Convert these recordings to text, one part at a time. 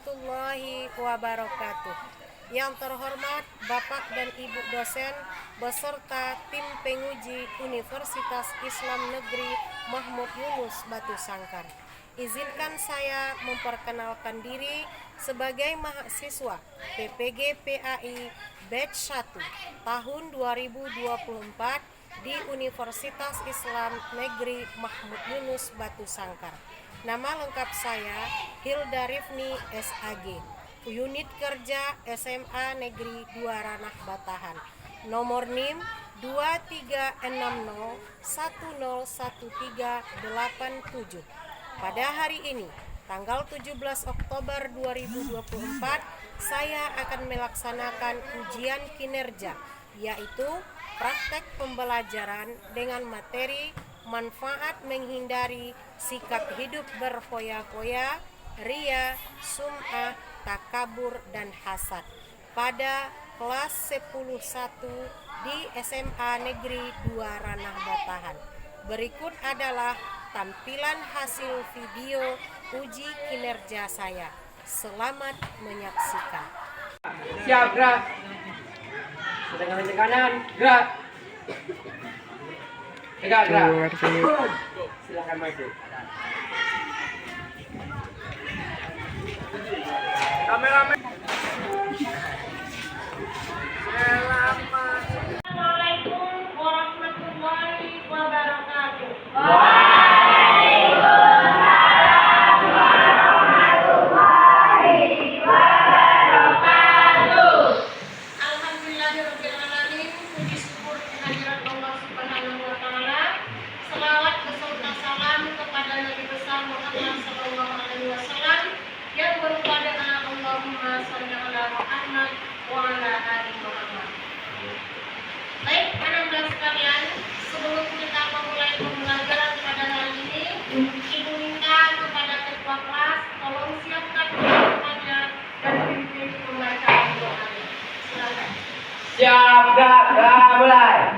warahmatullahi wabarakatuh. Yang terhormat Bapak dan Ibu dosen beserta tim penguji Universitas Islam Negeri Mahmud Yunus Batu Sangkar. Izinkan saya memperkenalkan diri sebagai mahasiswa PPG PAI Batch 1 tahun 2024 di Universitas Islam Negeri Mahmud Yunus Batu Sangkar. Nama lengkap saya Hilda Rifni SAG, unit kerja SMA Negeri 2 Ranah Batahan. Nomor NIM 2360101387. Pada hari ini, tanggal 17 Oktober 2024, saya akan melaksanakan ujian kinerja, yaitu praktek pembelajaran dengan materi manfaat menghindari sikap hidup berfoya-foya, ria, sum'ah, takabur, dan hasad pada kelas 10-1 di SMA Negeri 2 Ranah Batahan. Berikut adalah tampilan hasil video uji kinerja saya. Selamat menyaksikan. Siap, gerak. Sedangkan meja kanan, gerak. Tegak, gerak. Silakan masuk. Kameramen. Assalamualaikum warahmatullahi wabarakatuh. Alhamdulillahirrahmanirrahim. Puji syukur kehadirat Allah Subhanahu wa Ta'ala. Selawat beserta salam kepada Nabi besar Muhammad sallallahu alaihi wasallam yang berpada Allahumma shalli ala Muhammad wa ala ali Muhammad. Baik, anak-anak sekalian, sebelum kita memulai pembelajaran pada hari ini, Ibu minta kepada ketua kelas tolong siapkan pertanyaannya dan pimpin pembacaan doanya. Silakan. Siap, gerak, mulai.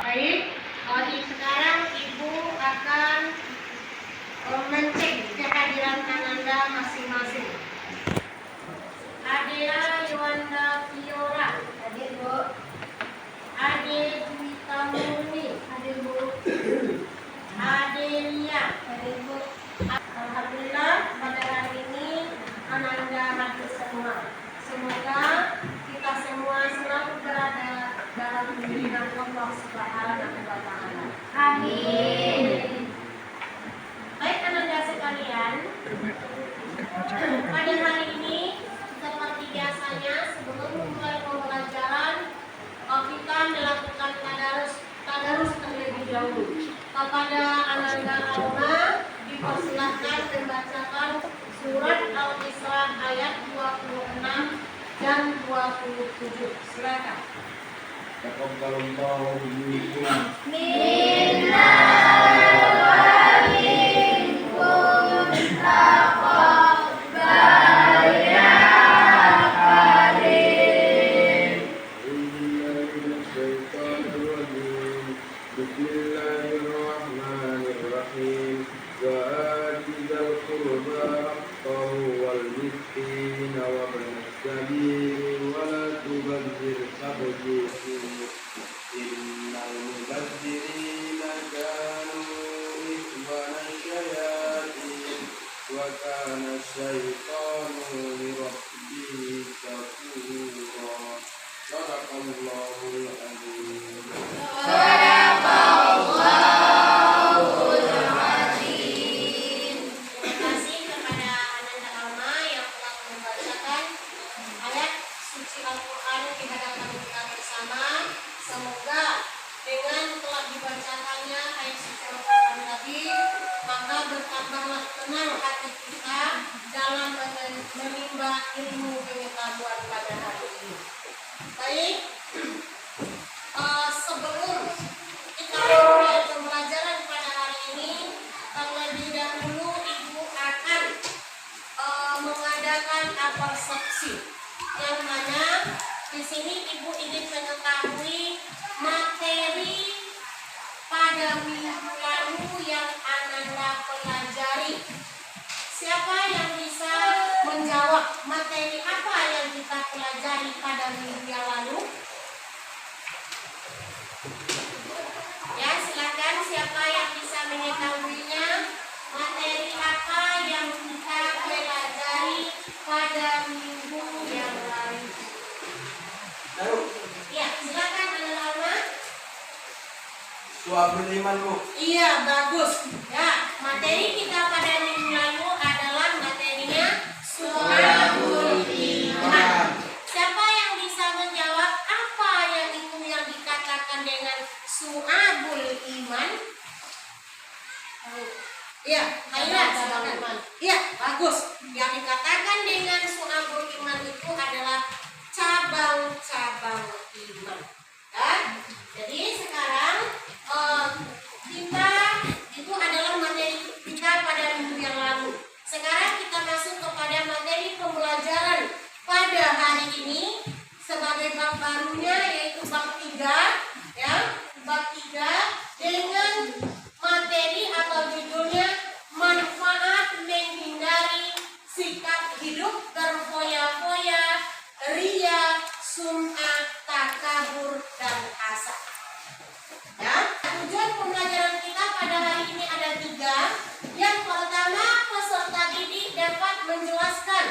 Baik, jadi sekarang Ibu akan mengecek kehadiran Ananda masing-masing. Adea Yuanda Fiora, hadir Bu. Ade Juwita Murni, hadir Bu. Adelia, hadir Bu. Alhamdulillah pada hari ini Ananda hadir semua. Semoga kita semua selalu berada dalam bimbingan Allah Subhanahu wa Ta'ala. Amin. Baik Ananda sekalian, pada hari ini seperti biasanya sebelum memulai pembelajaran kita melakukan tadarus terlebih dahulu. Kepada Ananda Alma dipersilahkan membacakan surat Al-Isra ayat 26 dan 27. Silakan. Taqabbalallahu minkum. Bismillahirrahmanirrahim. Wa ati dzal qurba haqqahu wal miskina wa ibnas sabil wa la tubadzir tabdzira innal mubazzirina kanu ikhwana syayatin wa kana syaitanu li rabbihi kafura. Sadaqallahul azim. Terima kasih kepada Ananda Alma yang telah membacakan ayat suci Al-Quran di hadapan kita bersama. Semoga dengan telah dibacakannya ayat suci Al-Quran tadi, maka bertambahlah tenang hati kita dalam menimba ilmu pengetahuan pada hari ini. Baik, sebelum kita mulai pada minggu lalu yang Ananda pelajari. Siapa yang bisa menjawab materi apa yang kita pelajari pada minggu yang lalu? Ya, silakan siapa yang bisa mengetahuinya. Materi apa yang kita pelajari pada minggu yang lalu? Ya, silakan Ananda. Suabul iman, Bu. Iya, bagus. Ya, materi kita pada minggu lalu adalah materinya Su'abul Iman. Siapa yang bisa menjawab apa yang itu yang dikatakan dengan Su'abul Iman? Iya, Haira, silakan. Iya, bagus. Yang dikatakan dengan Su'abul Iman itu adalah cabang-cabang iman. Ya, jadi sekarang kita itu adalah materi kita pada minggu yang lalu. Sekarang kita masuk kepada materi pembelajaran pada hari ini sebagai bab barunya, yaitu bab 3, ya, bab 3 dengan materi atau judulnya manfaat menghindari sikap hidup berfoya-foya, ria, sum'ah, takabur, dan hasad. Ya, tujuan pembelajaran kita pada hari ini ada 3. Yang pertama, peserta didik dapat menjelaskan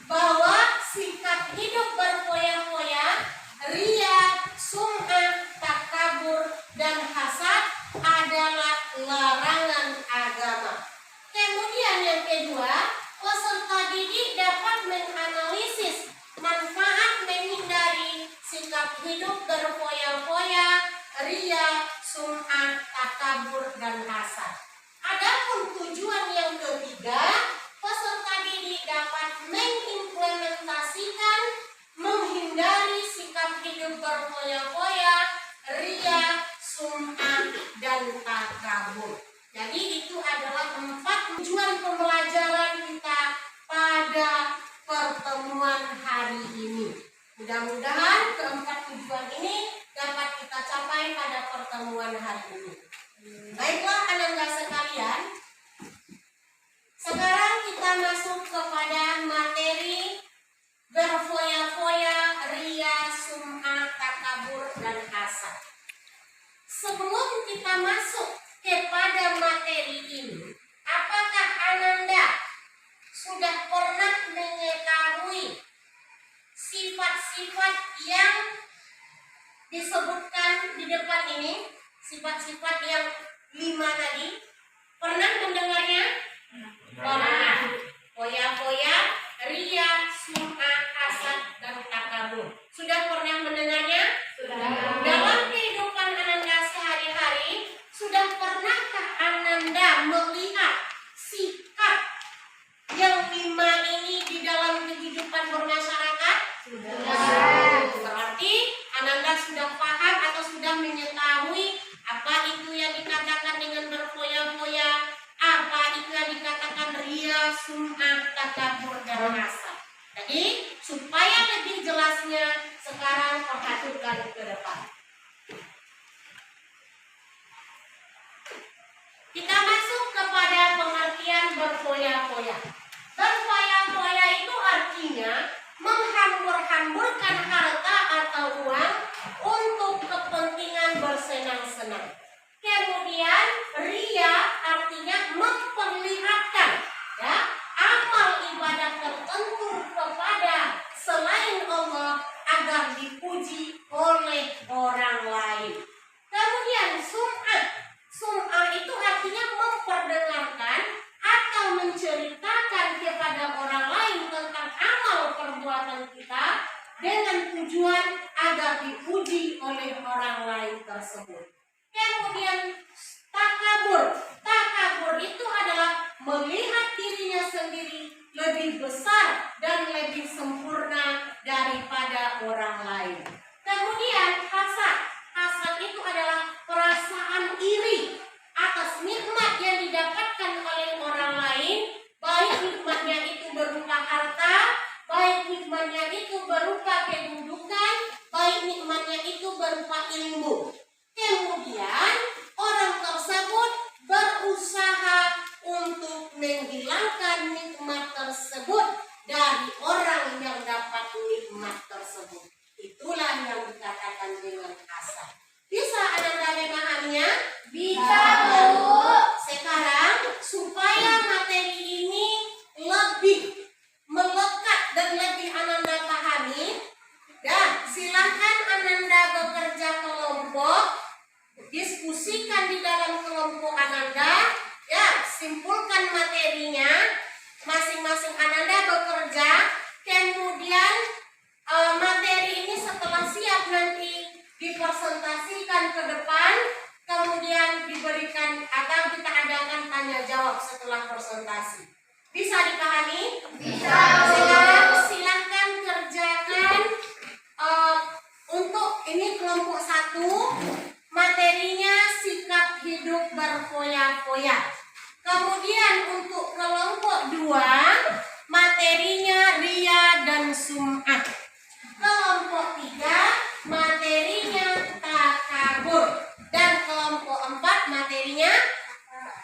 bahwa sikap hidup berfoya-foya, ria, sum'ah, takabur, dan hasad adalah larangan agama. Kemudian yang kedua, peserta didik dapat menganalisis manfaat menghindari sikap hidup berfoya-foya, ria, sum'ah, takabur, dan hasad. Adapun tujuan yang ketiga, peserta didik dapat mengimplementasikan menghindari sikap hidup berfoya-foya, ria, sum'ah, dan takabur. Jadi itu adalah 4 tujuan pembelajaran kita pada pertemuan hari ini. Mudah-mudahan keempat tujuan ini dapat kita capai pada pertemuan hari ini. Baiklah Ananda sekalian, sekarang kita masuk kepada materi berfoya-foya, ria, sum'ah, takabur, dan hasad. Sebelum kita masuk kepada materi ini, apakah Ananda sudah pernah mengetahui sifat-sifat yang disebutkan di depan ini? Sifat-sifat yang 5 tadi, pernah mendengarnya? Pernah. Foya-foya, ria, sum'ah, hasad, dan takabur. Sudah pernah mendengarnya? Sudah. Dalam kehidupan Ananda sehari-hari, sudah pernahkah Ananda melihat sikap yang 5 ini di dalam kehidupan bermasyarakat? Sudah. Berarti Ananda sudah paham atau sudah mengetahui apa itu yang dikatakan dengan berfoya-foya, apa itu yang dikatakan ria, sum'ah, takabur, dan hasad. Jadi supaya lebih jelasnya, sekarang perhatikan ke depan. Kita masuk kepada pengertian berfoya-foya. Berfoya-foya itu artinya menghambur-hamburkan harta atau uang untuk kepentingan bersenang-senang. Kemudian ria artinya memperlihatkan, ya, amal ibadah tertentu kepada selain Allah agar dipuji oleh orang lain. Kemudian sum'ah. Sum'ah itu artinya memperdengarkan atau menceritakan kepada orang lain tentang amal perbuatan kita dengan tujuan agar dipuji oleh orang lain tersebut. Kemudian takabur. Takabur itu adalah melihat dirinya sendiri lebih besar dan lebih sempurna daripada orang lain. Kemudian hasad. Hasad itu adalah perasaan iri atas nikmat yang didapatkan oleh orang lain, baik nikmatnya itu berupa harta, baik nikmatnya itu berupa kedudukan, baik nikmatnya itu berupa ilmu. Kemudian orang tersebut Bisa, Bu. Sekarang supaya materi ini lebih melekat dan lebih Ananda pahami, silakan Ananda bekerja kelompok, diskusikan di dalam kelompok Ananda, simpulkan materinya, masing-masing Ananda bekerja, kemudian materi ini setelah siap nanti dipresentasikan ke depan, kemudian diberikan atau kita adakan tanya jawab setelah presentasi. Bisa dipahami? Bisa. Sekarang silahkan kerjakan untuk ini kelompok 1, materinya sikap hidup berfoya-foya. Kemudian untuk kelompok 2, materinya ria dan sum'ah. Kelompok 3, materinya takabur. Dan kelompok 4, materinya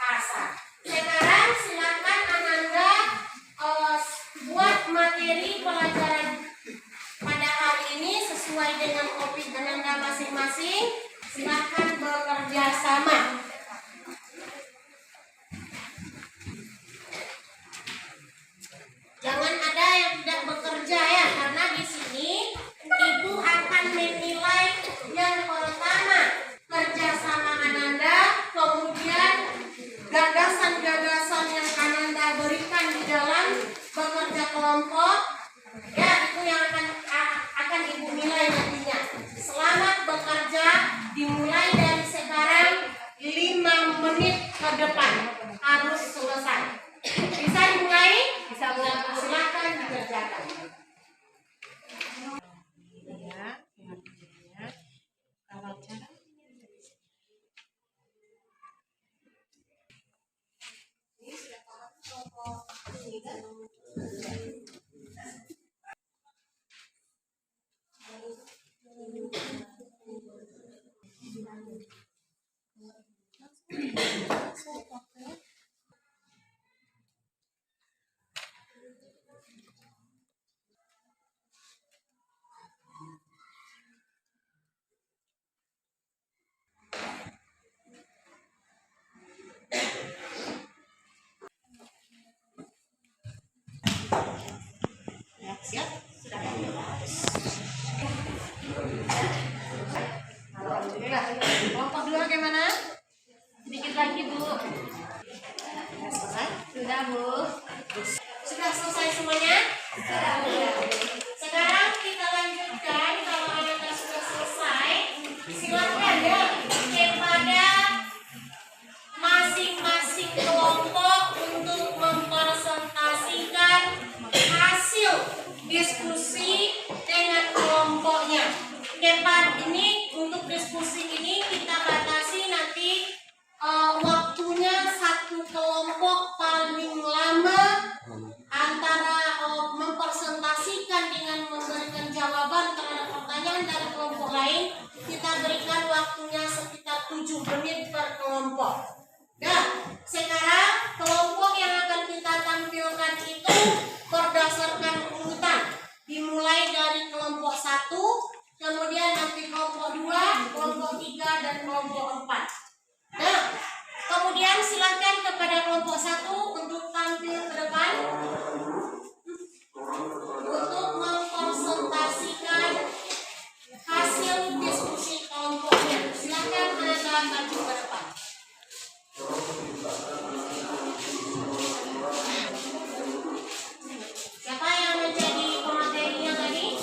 hasad. Sekarang silakan Ananda buat materi pelajaran pada hari ini sesuai dengan topik Ananda masing-masing. Silakan bekerja sama. Jangan ada yang tidak bekerja ya, karena di sini Ibu akan menilai yang pertama kerjasama Ananda, kemudian gagasan-gagasan yang Ananda berikan di dalam bekerja kelompok, itu yang akan Ibu nilai nantinya. Selamat bekerja, dimulai dari sekarang 5 menit ke depan harus selesai. Bisa dimulai? Bisa, silakan dikerjakan. Siap? Sudah. Alhamdulillah. Kelompok 2 bagaimana? Sedikit lagi, Bu. Sudah selesai? Sudah, Bu. Sudah selesai semuanya? Sudah. Sekarang kita lanjutkan. Kalau Anda sudah selesai, silakan ya kepada masing-masing kelompok untuk mempresentasikan hasil diskusi dengan kelompoknya. Ini untuk diskusi ini kita batasi nanti waktunya satu kelompok paling lama antara mempresentasikan dengan memberikan jawaban terhadap pertanyaan dari kelompok lain, kita berikan waktunya sekitar 7 menit per kelompok. Sekarang kelompok yang akan kita tampilkan itu berdasarkan urutan, dimulai dari kelompok 1, kemudian nanti kelompok 2, kelompok 3, dan kelompok 4. Kemudian silakan kepada kelompok 1 untuk tampil ke depan untuk mempresentasikan hasil diskusi kelompoknya. Silakan Anda maju ke depan. Siapa yang menjadi pematerinya tadi?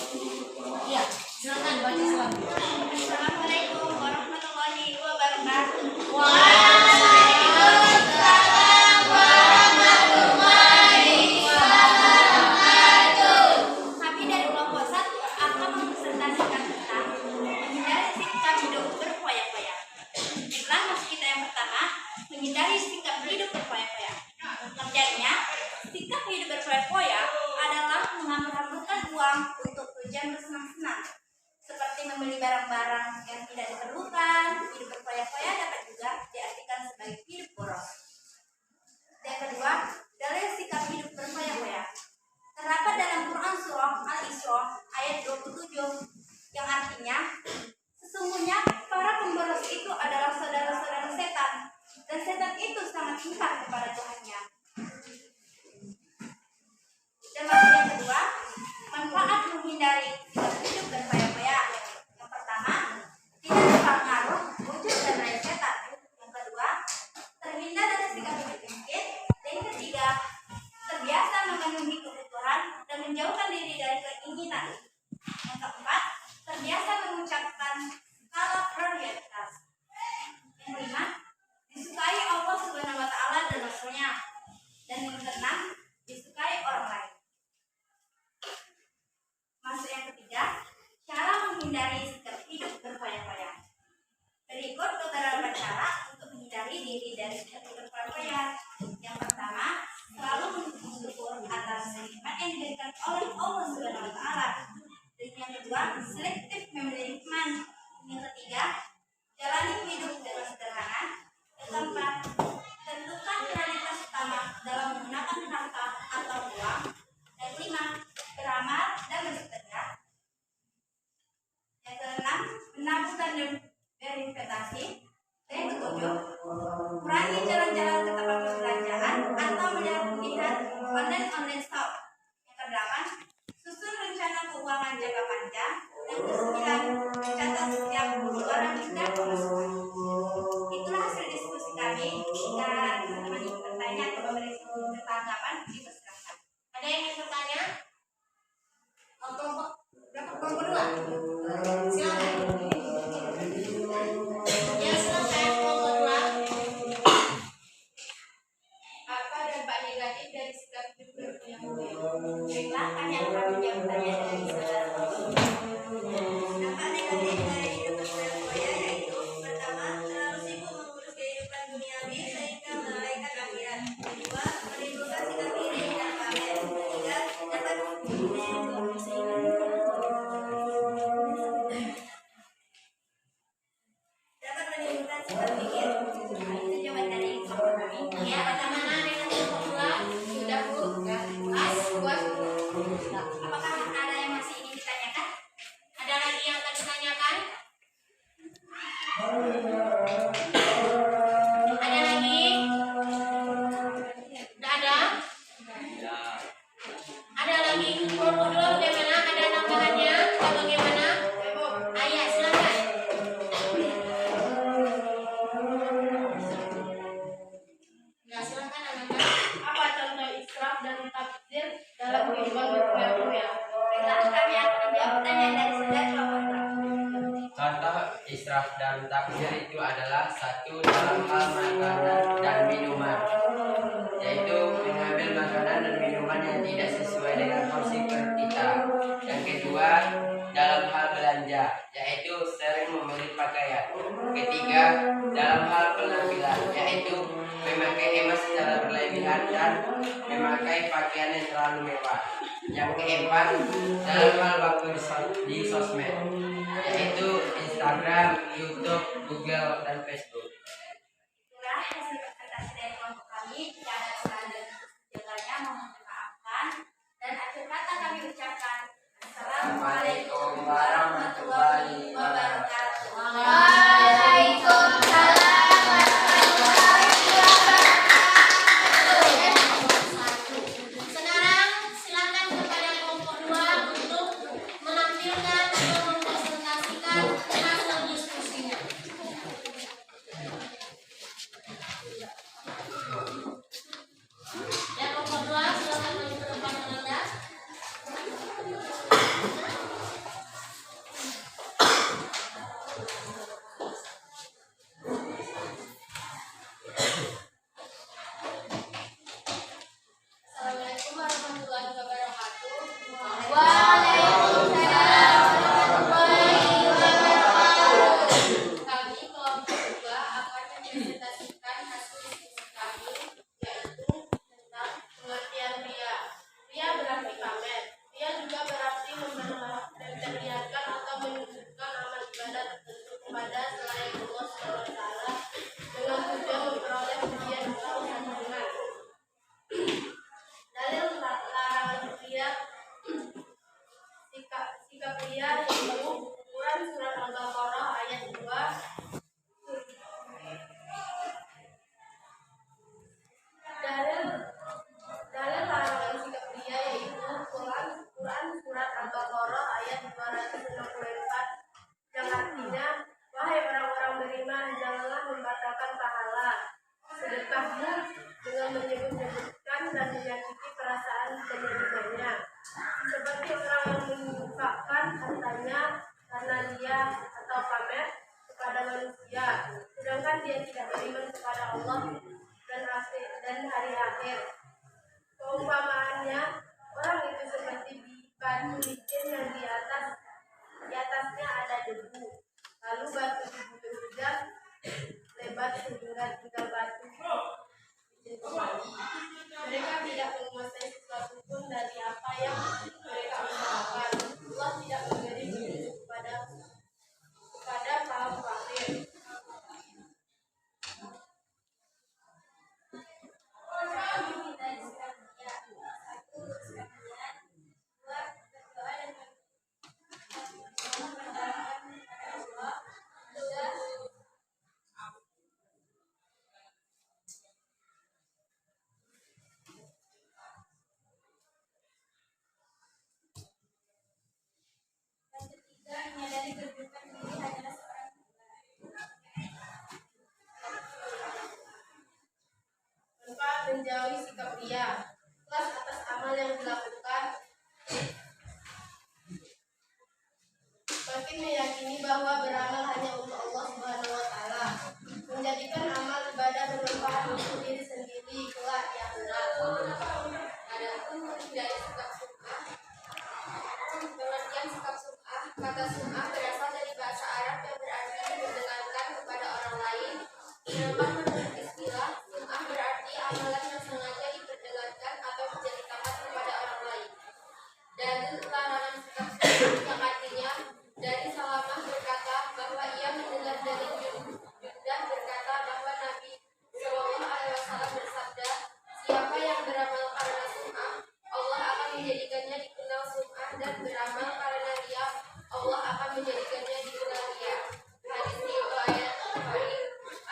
Iya, silakan baca selanjutnya. Assalamualaikum warahmatullahi wabarakatuh. Waalaikumsalam warahmatullahi wabarakatuh. Kami dari kelompok 1 akan mempresentasikan tentang menghindari sikap hidup berfoya-foya. Inilah maksud kita yang pertama, menghindari sikap hidup berfoya-foya. Pengertiannya, sikap hidup berfoya-foya adalah menghambur-hamburkan uang untuk tujuan bersenang-senang, seperti membeli barang-barang yang tidak diperlukan. Hidup berfoya-foya dapat juga diartikan sebagai hidup boros. Yang kedua, dalil sikap hidup berfoya-foya terdapat dalam Quran Surah Al-Isra ayat 27, yang artinya, sesungguhnya para pemboros itu adalah saudara-saudara setan dan setan itu sangat ingkar kepada Tuhannya. Dan maksud yang kedua, manfaat menghindari sikap hidup berfoya-foya. Yang pertama, tidak terpengaruh wujud dan raih setan. Yang kedua, terhindar dari sikap hidup miskin. Dan yang ketiga, terbiasa memenuhi kebutuhan dan menjauhkan diri dari keinginan. Yang keempat, terbiasa mengucapkan skala prioritas. Yang kelima, disukai Allah Subhanahu wa Ta'ala dan Rasulnya. Dan yang keenam, disukai orang lain. Masuk yang ketiga, cara menghindari sikap hidup berfoya-foya. Berikut beberapa cara untuk menghindari diri dari sikap hidup berfoya-foya. Yang pertama, selalu bersyukur atas nikmat yang diberikan oleh Allah Subhanahu wa Ta'ala. Dan yang kedua, selektif memilih hikmah. Yang ketiga, jalani hidup dengan sederhana. Yang keempat, tentukan prioritas utama dalam menggunakan harta atau uang. Dan kelima, beramal dan bersedekah. Yang keenam, menabung dan berinvestasi. Dan yang ketujuh, kurangi jalan-jalan ke tempat perbelanjaan atau melihat online store. Yang kedelapan, susun rencana keuangan jangka panjang. Yang kesembilan, catat setiap pengeluaran dan pemasukan. Itulah hasil diskusi kami. Jika teman-teman ingin bertanya atau memberi tanggapan, dipersilakan. Ada yang ingin bertanya? Kelompok berapa? Kelompok 2. Silakan. Ya, silakan kelompok 2. Apa dampak negatif dari sikap hidup berfoya-foya? Baiklah, kami akan menjawab pertanyaan dari saudara. Dampak negatif dari hidup berfoya-foya yaitu pertama, terlalu sibuk mengurus kehidupan duniawi sehingga melalaikan akhirat. Kedua, menimbulkan sikap iri dan pamer. Ketiga, dapat menimbulkan sifat pikir. Itu jawaban dari kelompok kami. Ya, bagaimana dengan kelompok 2? Sudah, Bu? Mas, puas, Bu? Apakah ada yang masih ingin ditanyakan? Ada lagi yang akan ditanyakan? Ada lagi? Tidak ada? Ada lagi? Kelompok 2 bagaimana? Ada tambahannya? Atau bagaimana? Ayah, silakan. Ya, silakan Ananda. Apa contoh israf dan takdir dalam kehidupan berfoya-foya? Baiklah, kami akan menjawab pertanyaan dari saudara kelompok dua. Contoh israf dan takdir itu adalah satu dalam hal makanan dan minuman, yaitu mengambil makanan dan minuman yang tidak sesuai dengan porsi kita. Yang kedua, dalam hal belanja, yaitu sering membeli pakaian. Ketiga, dalam hal penampilan, yaitu memakai emas secara berlebihan dan memakai pakaian yang terlalu mewah. Yang keempat, dalam hal waktu di sosmed, yaitu Instagram, YouTube, Google, dan Facebook. Itulah hasil presentasi dari kelompok kami. Jika ada kesalahan dan jawabannya mohon dimaafkan. Dan akhir kata kami ucapkan Assalamualaikum warahmatullahi wabarakatuh. Waalaikumsalam. Sekarang silakan kepada kelompok 2 untuk menampilkan atau mempresentasikan hasil diskusinya. Ya, kelompok 2 silakan maju ke depan Ananda. dan hari akhir. Perumpamaannya, orang itu seperti batu licin yang di atasnya ada debu. Lalu batu diguyur hujan lebat sehingga tinggal batu licin kembali. Mereka tidak menguasai sesuatu pun dari apa yang mereka usahakan. Allah tidak memberi petunjuk kepada kaum kafir. Kami hindari sikap ria. 1. Bersikap ria. 2. Berdoa dan berharap kepada Allah. 3. Yang ketiga, menyadari kedudukan diri hanyalah seorang hamba. Tanpa menjauhi sikap ria, ikhlas atas amal yang dilakukan, makin meyakini bahwa beramal hanya untuk Allah Subhanahu wa Ta'ala, menjadikan amal ibadah bermanfaat untuk diri sendiri kelak yang benar. Adapun menghindari sikap sum'ah, pengertian sikap sum'ah, kata sum'ah berasal dari bahasa Arab yang berarti mendengarkan kepada orang lain, sedangkan menurut istilah sum'ah berarti amalan yang sengaja diperdengarkan atau diceritakan kepada orang lain. Dalil larangan sikap sum'ah yang artinya dari Salamah berkata bahwa ia mendengar dari Jundah berkata bahwa Nabi Shallallahu Alaihi Wasallam bersabda, siapa yang beramal karena sum'ah, Allah akan menjadikannya dikenal sum'ah, dan beramal karena ria, Allah akan menjadikannya dikenal ria. Hadis riwayat Bukhari.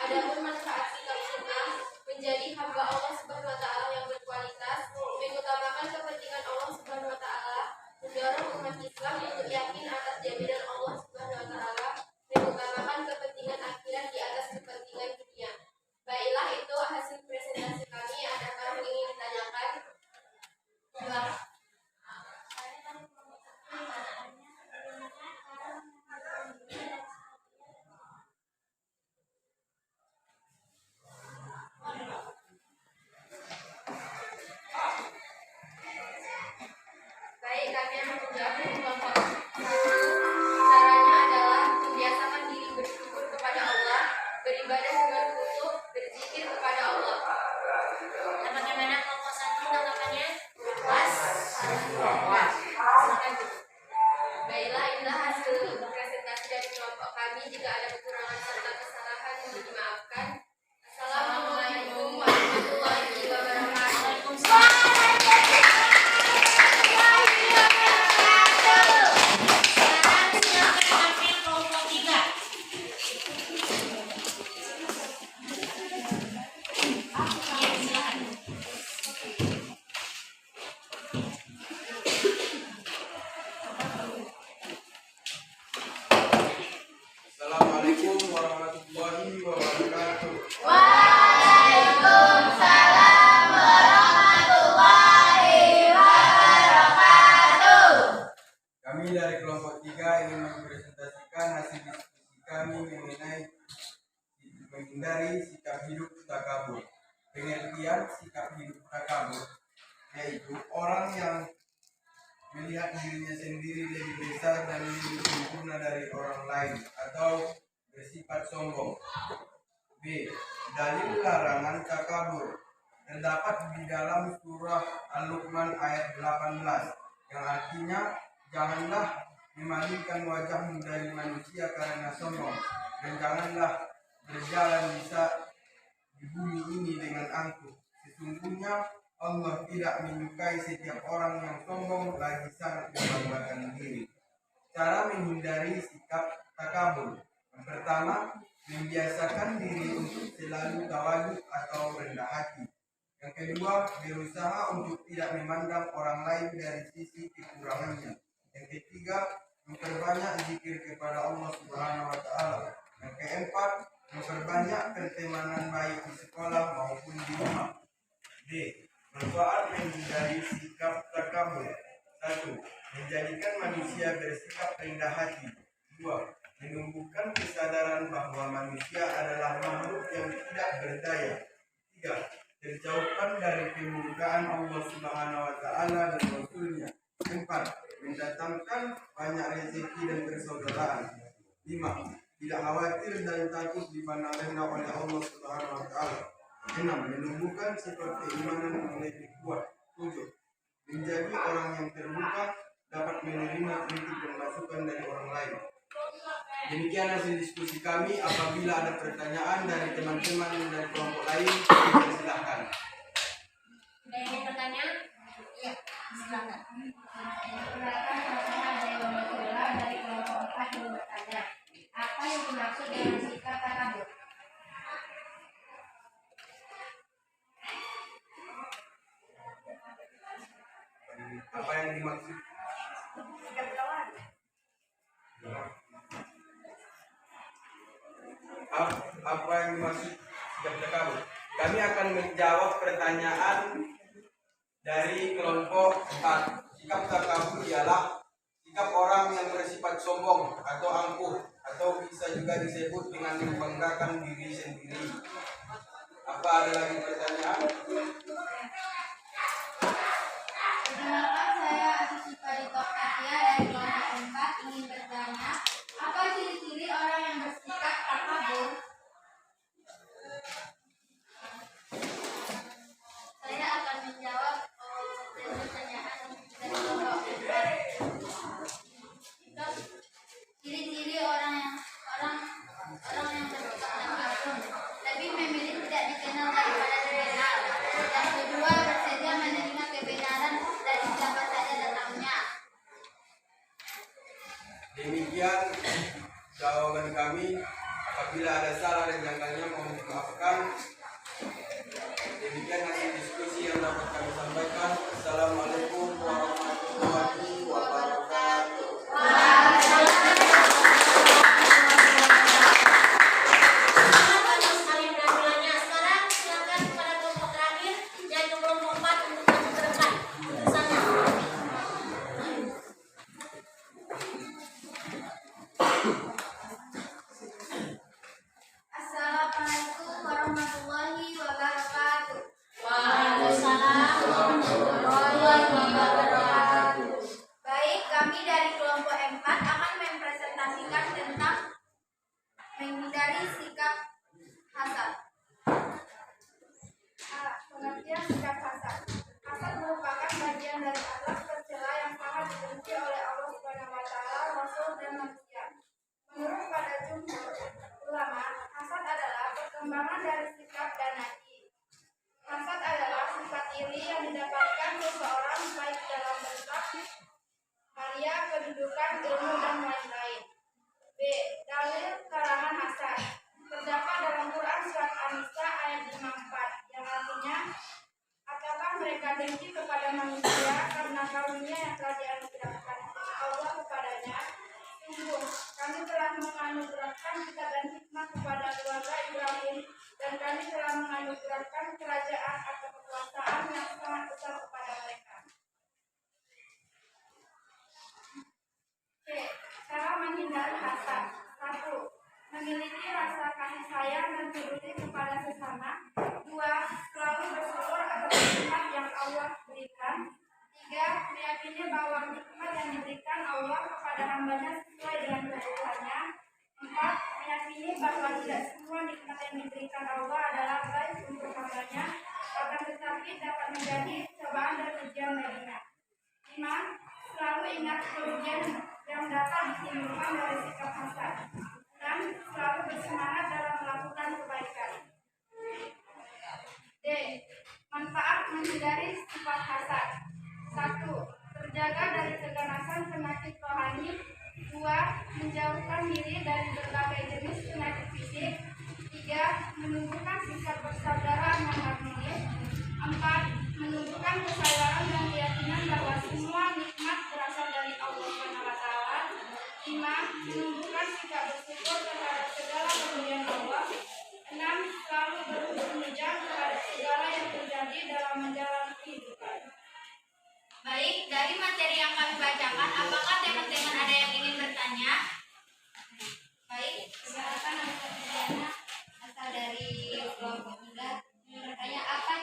Adapun manfaat sikap sum'ah, menjadi hamba Allah Subhanahu Wa Taala yang berkualitas, mengutamakan kepentingan Allah Subhanahu Wa Taala, mendorong umat Islam untuk yakin atas jaminan Allah Subhanahu Wa Taala, mengutamakan kepentingan akhirat di atas kepentingan dunia. Baiklah, itu hasil presentasi kami. Adakah yang ingin ditanyakan? Silakan. Baik, kami akan menjawab dari kelompok 1. Caranya adalah membiasakan diri bersyukur kepada Allah, beribadah dengan khusyuk, berzikir kepada Allah. Dan bagaimana kelompok 1 tanggapannya? Puas. Baiklah, inilah hasil presentasi dari kelompok kami. Jika ada kekurangan serta kesalahan, mohon dimaafkan. Assalamualaikum warahmatullahi wabarakatuh. Assalamualaikum warahmatullahi wabarakatuh. Kami dari kelompok 3 ingin mempresentasikan hasil diskusi kami mengenai menghindari sikap hidup takabur. Pengertian sikap hidup takabur yaitu orang yang melihat dirinya sendiri lebih besar dan lebih sempurna dari orang lain atau bersifat sombong. B. Dalil larangan takabur terdapat di dalam surah Al-Luqman ayat 18 yang artinya, janganlah memalingkan wajahmu dari manusia karena sombong, dan janganlah berjalan bisa di bumi ini dengan angkuh. Sesungguhnya Allah tidak menyukai setiap orang yang sombong lagi sangat membanggakan diri. Cara menghindari sikap takabur. Yang pertama, membiasakan diri untuk selalu tawadhu atau rendah hati. Yang kedua, berusaha untuk tidak memandang orang lain dari sisi kekurangannya. Yang ketiga, memperbanyak zikir kepada Allah Subhanahu wa Ta'ala. Yang keempat, memperbanyak pertemanan baik di sekolah maupun di rumah. D. Manfaat menghindari sikap takabur. 1. Menjadikan manusia bersikap rendah hati. 2. Menumbuhkan kesadaran bahwa manusia adalah makhluk yang tidak berdaya. 3. terjauhkan dari kemurkaan Allah Subhanahu wa taala dan Rasulnya. 4. Mendatangkan banyak rezeki dan persaudaraan. 5. Tidak khawatir dan takut dipandang rendah oleh Allah Subhanahu wa taala. 6. Menumbuhkan sifat keimanan yang lebih kuat. 7. Menjadi orang yang terbuka, dapat menerima kritik dan masukan dari orang lain. Demikian hasil diskusi kami. Apabila ada pertanyaan dari teman-teman dari kelompok lain, silakan. Ada yang mau bertanya? Iya, silakan. Silakan pertanyaan dari Bapak dari kelompok 4 yang bertanya. Apa yang dimaksud dengan sikap takabur? Apa yang dimaksud? Sikap lawan. Apa yang dimaksud sikap takabur? Kami akan menjawab pertanyaan dari kelompok 4. Sikap takabur ialah sikap orang yang bersifat sombong atau angkuh, atau bisa juga disebut dengan membanggakan diri sendiri. Apa ada lagi pertanyaan? Perkenalkan, saya Asisi Parito Katia dari kelompok 4 ingin bertanya, apa ciri-ciri orang yang bersikap takabur? Saya akan menjawab pertanyaan dari kelompok 4. Ciri-ciri orang yang bersikap takabur lebih memilih tidak dikenal daripada dikenal. Yang kedua, bersedia menerima kebenaran dari siapa saja datangnya. Demikian jawaban kami. Apabila ada salah dan janggalnya mohon dimaafkan. Demikian hasil diskusi yang dapat kami sampaikan. Assalamualaikum warahmatullahi wabarakatuh. Banyak sekali penampilannya. Sekarang silakan kepada kelompok terakhir, yaitu kelompok 4 untuk maju ke depan. Sana. Assalamualaikum warahmatullahi wabarakatuh. Waalaikumsalam warahmatullahi wabarakatuh. Baik, kami dari kelompok 4 akan mempresentasikan tentang menghindari sikap hasad. Pengertian sikap hasad. Hasad merupakan bagian dari akhlak tercela yang sangat dibenci oleh Allah Subhanahu wa taala, Rasul dan manusia. Menurut pada jumhur ulama, hasad adalah perkembangan dari sikap dan hati. Hasad adalah sifat iri yang didapatkan seseorang baik dalam bentuk karya, kedudukan, ilmu, dan lain-lain. B. Dalil karangan hasad. Terdapat dalam Quran surat An-Nisa ayat 54 yang artinya, apakah mereka dengki kepada manusia karena karunia yang telah dianugerahkan Allah kepadanya? Sungguh, kami telah menganugerahkan kitab dan hikmah kepada keluarga Ibrahim, dan kami telah menganugerahkan kerajaan atau kekuasaan yang sangat besar kepada mereka. C. Cara menghindari hasad. 1. Memiliki rasa kasih sayang dan peduli kepada sesama. 2. Selalu bersyukur atas nikmat yang Allah berikan. 3. Meyakini bahwa nikmat yang diberikan Allah kepada hambanya sesuai dengan kebutuhannya. 4. Meyakini bahwa tidak semua nikmat yang diberikan Allah adalah baik untuk hambanya, akan tetapi dapat menjadi cobaan dan ujian baginya. 5. Selalu ingat kerugian yang dapat ditimbulkan dari sikap hasad. 6. Selalu bersemangat dalam melakukan kebaikan. D. Manfaat menghindari sifat hasad. 1. Terjaga dari keganasan penyakit rohani. 2. Menjauhkan diri dari berbagai jenis penyakit fisik. 3. Menumbuhkan sikap persaudaraan yang harmonis. 4. Menumbuhkan kesadaran dan keyakinan bahwa semua nikmat berasal dari Allah SWT. 5. Menumbuhkan sikap bersyukur terhadap segala pemberian Allah. 6. Selalu berhusnuzon terhadap segala yang terjadi dalam menjalani kehidupan. Baik, dari materi yang kami bacakan, apakah teman-teman ada yang ingin bertanya? Baik, silakan ada pertanyaan asal dari kelompok 3 bertanya, apa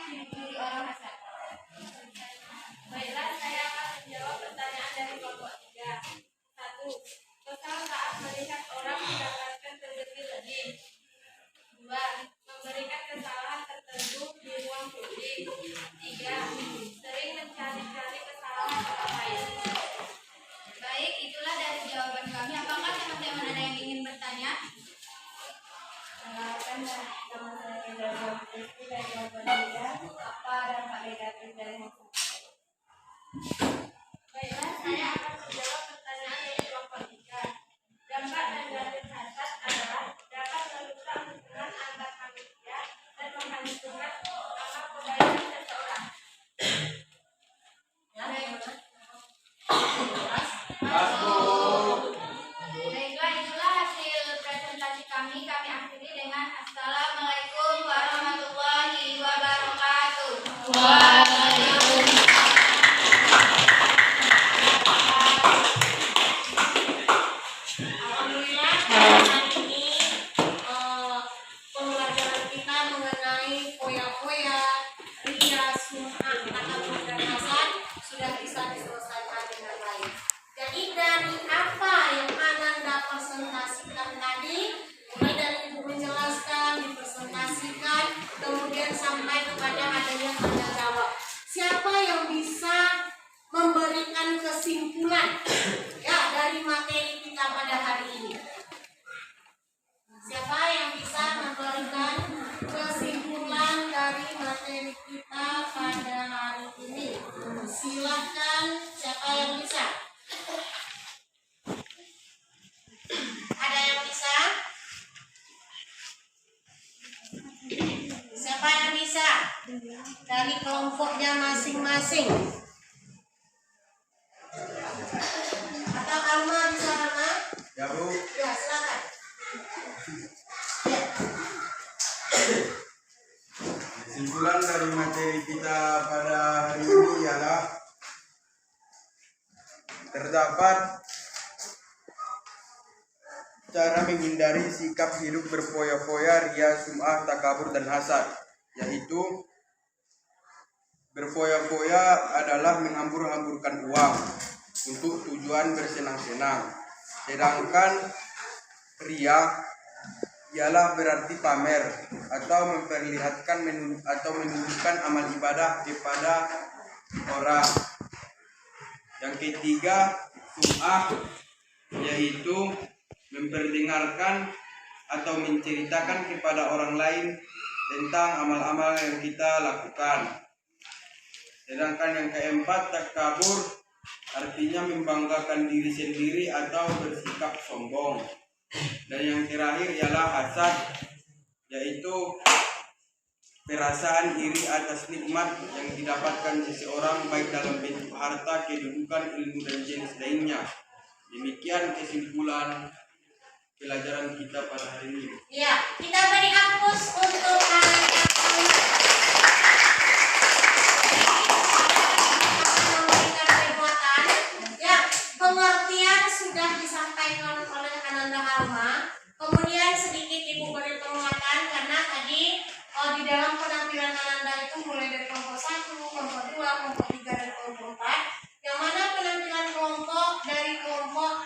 Nama saya Indra Sarjesti dari kelompok 3. Apa dampak negatif dari homoseksualitas? Baiklah, saya akan menjawab pertanyaan dari kelompok 3. Dampak negatif hasad adalah dapat merusak hubungan antar manusia dan menghancurkan nama kebaikan seseorang. Ya, baiklah, itulah hasil presentasi kami. Kami akhiri dengan Assalamualaikum warahmatullahi wabarakatuh. Alhamdulillah, hari ini pembelajaran kita mengenai foya-foya, ria, sum'ah, takabur, dan hasad sudah bisa diselesaikan dengan baik. Jadi dari apa yang Ananda presentasikan tadi, mulai dari Ibu menjelaskan, dipresentasikan, kemudian sampai kepada adanya tanya jawab. Siapa yang bisa memberikan kesimpulan ya dari materi kita pada hari ini? Siapa yang bisa memberikan kesimpulan dari materi kita pada hari ini? Silahkan, siapa yang bisa? Ada yang bisa? Siapa yang bisa? Dari kelompoknya masing-masing. Atau Alma bisa, Alma? Ya Bu, Ya, silakan. kesimpulan dari materi kita pada hari ini ialah terdapat cara menghindari sikap hidup berfoya-foya, ria, sum'ah, takabur, dan hasad, yaitu berfoya-foya adalah menghambur-hamburkan uang untuk tujuan bersenang-senang, sedangkan ria ialah berarti pamer atau memperlihatkan atau menunjukkan amal ibadah kepada orang. Yang ketiga, sum'ah, yaitu memperdengarkan atau menceritakan kepada orang lain tentang amal-amal yang kita lakukan. Sedangkan yang keempat, takabur, artinya membanggakan diri sendiri atau bersikap sombong. Dan yang terakhir ialah hasad, yaitu perasaan iri atas nikmat yang didapatkan seseorang baik dalam bentuk harta, kedudukan, ilmu, dan jenis lainnya. Demikian kesimpulan pelajaran kita pada hari ini. Ya, kita beri hapus untuk memberikan perbuatan. Ya, pengertian sudah disampaikan oleh Ananda Alma. Kemudian sedikit Ibu beri penguatan karena tadi di dalam penampilan Ananda itu mulai dari kelompok 1, kelompok 2, kelompok 3, dan kelompok 4. Yang mana penampilan kelompok dari kelompok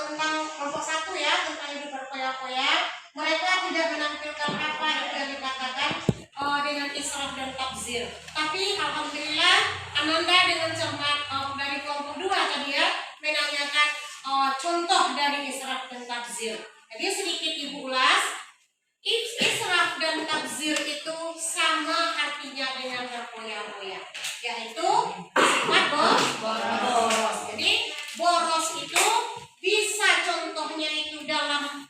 tentang kelompok 1 ya, tentang hidup berfoya-foya, mereka tidak menampilkan apa yang dikatakan dengan israf dan tabzir. Tapi alhamdulillah Ananda dengan cermat dari kelompok 2 tadi ya menanyakan contoh dari israf dan tabzir. Jadi sedikit Ibu ulas. Israf dan tabzir itu sama artinya dengan berfoya-foya, yaitu sifat boros. Jadi boros itu bisa contohnya itu dalam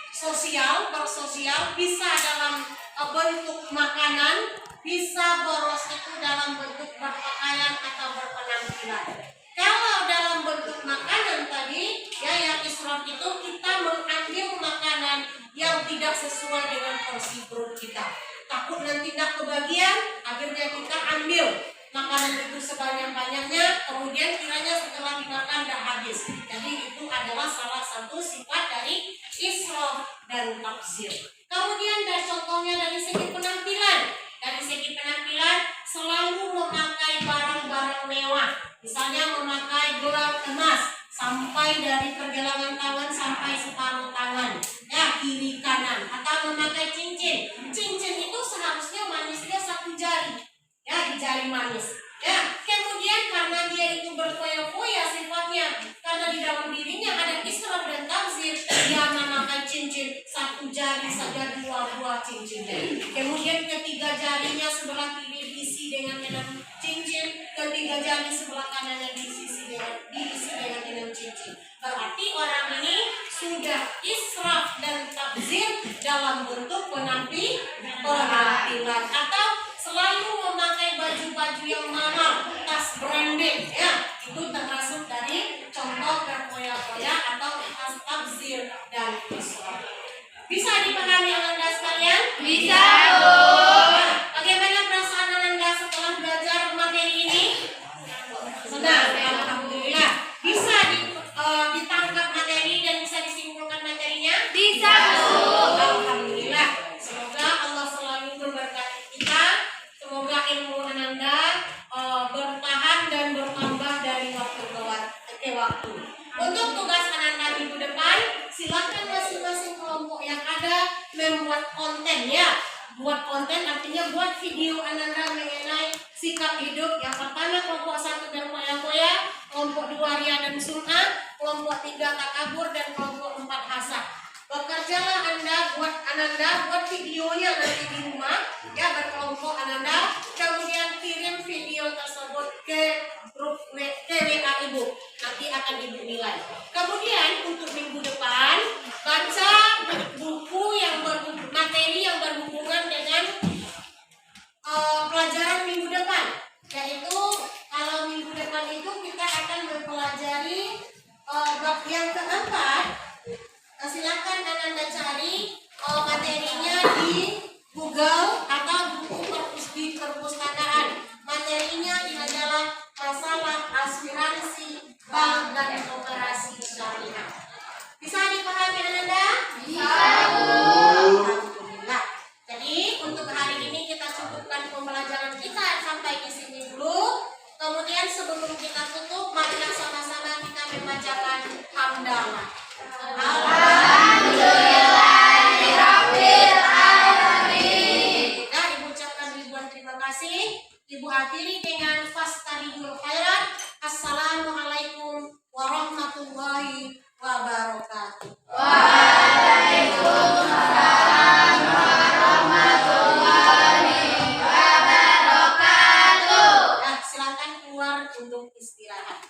sosial, bersosial, bisa dalam bentuk makanan, bisa boros itu dalam bentuk berpakaian atau berpenampilan. Kalau dalam bentuk makanan tadi, ya yang israf itu kita mengambil makanan yang tidak sesuai dengan porsi perut kita. Takut nanti tidak kebagian, akhirnya kita ambil makanan itu sebanyak-banyaknya, kemudian kiranya setelah dimakan dah habis. Jadi itu adalah salah satu sifat dari israf dan tabzir. Kemudian dari contohnya dari segi penampilan. Dari segi penampilan selalu memakai barang-barang mewah. Misalnya memakai gelang emas sampai dari pergelangan tangan sampai separuh tangan, ya kiri kanan, atau memakai cincin. Cincin itu seharusnya manisnya 1 jari, ya di jari manis. Ya, kemudian karena dia itu berfoya-foya sifatnya, karena di dalam dirinya ada israf dan tabzir, dia memakai cincin 1 jari jari saja 2 buah cincin. Kemudian ketiga jarinya sebelah kiri diisi dengan 6 cincin, ketiga jari sebelah kanannya diisi dengan 6 cincin. Berarti orang ini sudah israf dan tabzir dalam bentuk penampilan atau selalu memakai baju-baju yang mahal, tas branded, ya itu termasuk dari contoh berfoya-foya atau tas tabzir dan israf. Bisa dipahami Anda sekalian? Bisa, Bu. Bagaimana perasaan Anda setelah belajar materi ini? Senang, alhamdulillah. Bisa ditangkap materi dan bisa disimpulkan materinya? Bisa, Bu. Alhamdulillah. Semoga Allah selalu memberkati kita. Semoga ilmu Anda bertahan dan bertambah dari waktu ke waktu. Untuk tugas Anda minggu depan, silakan masing-masing kelompok yang ada membuat konten, ya. Buat konten artinya buat video Anda mengenai sikap hidup. Yang pertama kelompok 1 berfoya-foya, kelompok 2 ria dan sum'ah, kelompok 3 takabur, dan kelompok 4 hasad. Bekerjalah Anda buat videonya nanti di rumah, ya, berkelompok Anda. Kemudian kirim video tersebut ke grup WA Ibu, nanti akan Ibu nilai. Kemudian untuk minggu depan baca buku materi yang berhubungan dengan pelajaran minggu depan, yaitu kalau minggu depan itu kita akan mempelajari bab yang keempat. Silakan Anda cari materinya di Google atau di perpustakaan. Materinya adalah masalah asuransi bank dan operasi syariah. Bisa dipahami Anda? Bisa, Alhamdulillah. Jadi untuk hari ini kita cukupkan pembelajaran kita sampai di sini dulu. Kemudian sebelum kita tutup, mari sama-sama kita membacakan hamdalah. Alhamdulillahirabbil alamin. Nah, Ibu ucapkan ribuan terima kasih. Ibu akhiri dengan fastabikul khairat. Assalamualaikum warahmatullahi wabarakatuh. Waalaikumsalam warahmatullahi wabarakatuh. Nah, silakan keluar untuk istirahat.